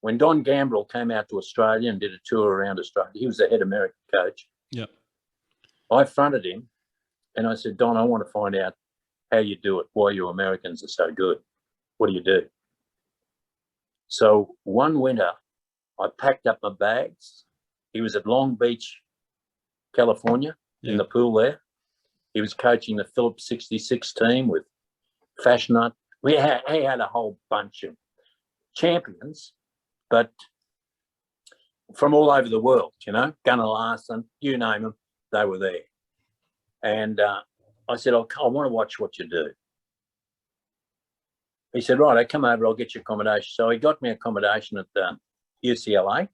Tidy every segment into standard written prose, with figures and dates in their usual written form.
when Don Gambril came out to Australia and did a tour around Australia, he was the head American coach. Yep. I fronted him and I said, Don, I want to find out how you do it, why you Americans are so good. What do you do? So one winter, I packed up my bags. He was at Long Beach, California, in the pool there. He was coaching the Phillips 66 team with Fashnut. He had a whole bunch of champions, but from all over the world, you know, Gunnar Larson, you name them, they were there. And I said, I want to watch what you do. He said, right, I come over, I'll get you accommodation. So he got me accommodation at UCLA,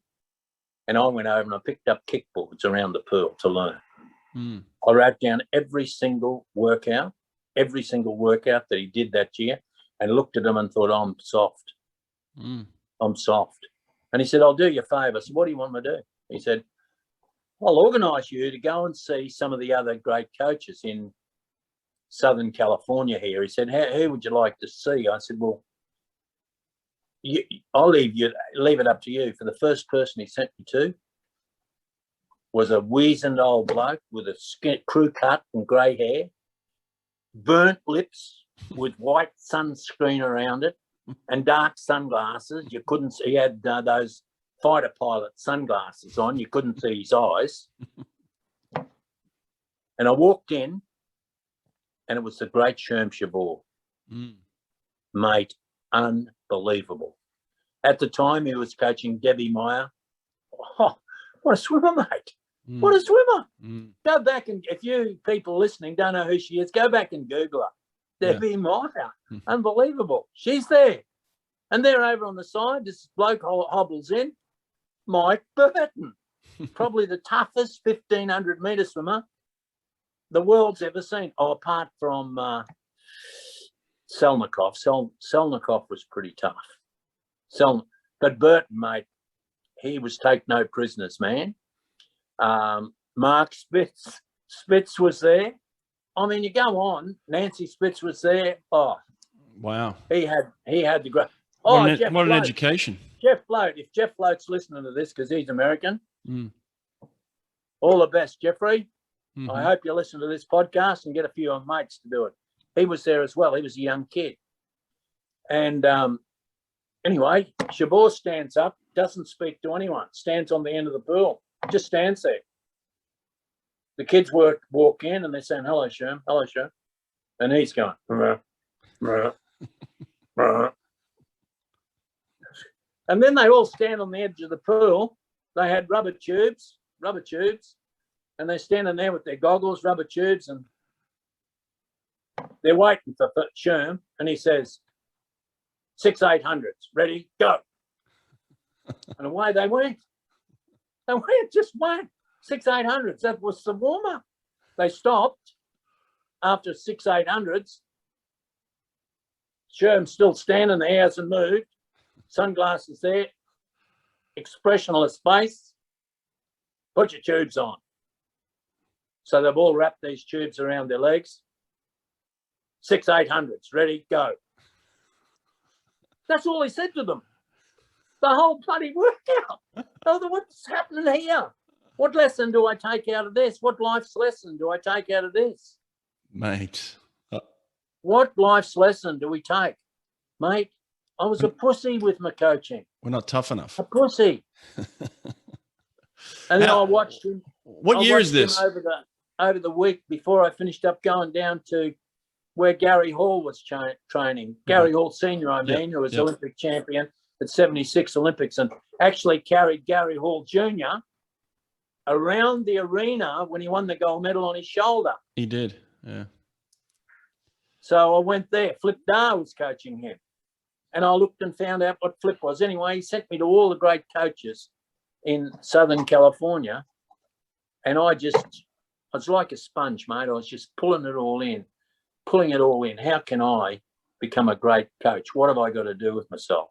and I went over and I picked up kickboards around the pool to learn. I wrote down every single workout that he did that year, and looked at him and thought, I'm soft. I'm soft. And he said, I'll do you a favour. I said, what do you want me to do? He said, I'll organise you to go and see some of the other great coaches in Southern California here. He said, who would you like to see? I said, well, I'll leave it up to you. For the first person he sent me to was a weazened old bloke with a crew cut and grey hair, burnt lips with white sunscreen around it, and dark sunglasses. You couldn't see. He had those fighter pilot sunglasses on. You couldn't see his eyes. And I walked in, and it was the great Sherm Chavoor. Mate, unbelievable. At the time, he was coaching Debbie Meyer. Oh, what a swimmer, mate. What a swimmer. Go back, and if you people listening don't know who she is, go back and Google her. Debbie Meyer. Unbelievable. She's there. And they're over on the side. This bloke hobbles in. Mike Burton. Probably the toughest 1,500 metre swimmer the world's ever seen. Oh, apart from Selnikov. Selnikov was pretty tough. But Burton, mate, he was take no prisoners, man. Mark Spitz was there. I mean, you go on. Nancy Spitz was there. Oh, wow. He had the great. Oh, what an education. Jeff Float. If Jeff Float's listening to this because he's American, all the best, Jeffrey. I hope you listen to this podcast and get a few of my mates to do it. He was there as well. He was a young kid. And anyway, Chavoor stands up, doesn't speak to anyone, stands on the end of the pool, just stands there. The kids walk in and they're saying, hello, Sherm, hello, Sherm. And he's going, and then they all stand on the edge of the pool. They had rubber tubes, and they're standing there with their goggles, rubber tubes, and they're waiting for Sherm, and he says, 6-800s, ready, go. And away they went. Just went. 6-800s, that was the warm-up. They stopped after 6-800s. Sherm's still standing there, hasn't moved. Sunglasses there, expressionless face. Put your tubes on. So they've all wrapped these tubes around their legs. 6-800s, ready, go. That's all he said to them. The whole bloody workout. What's happening here? What lesson do I take out of this? What life's lesson do I take out of this? Mate. What life's lesson do we take? Mate, I was a pussy with my coaching. We're not tough enough. A pussy. And then I watched him. What year is this? Over the week before I finished up going down to where Gary Hall was training. Gary Hall Senior, who was Olympic champion at 76 Olympics, and actually carried Gary Hall Jr. around the arena when he won the gold medal on his shoulder. He did, yeah. So I went there. Flip Darr was coaching him. And I looked and found out what Flip was. Anyway, he sent me to all the great coaches in Southern California. And I was like a sponge, mate. I was just pulling it all in. How can I become a great coach? What have I got to do with myself?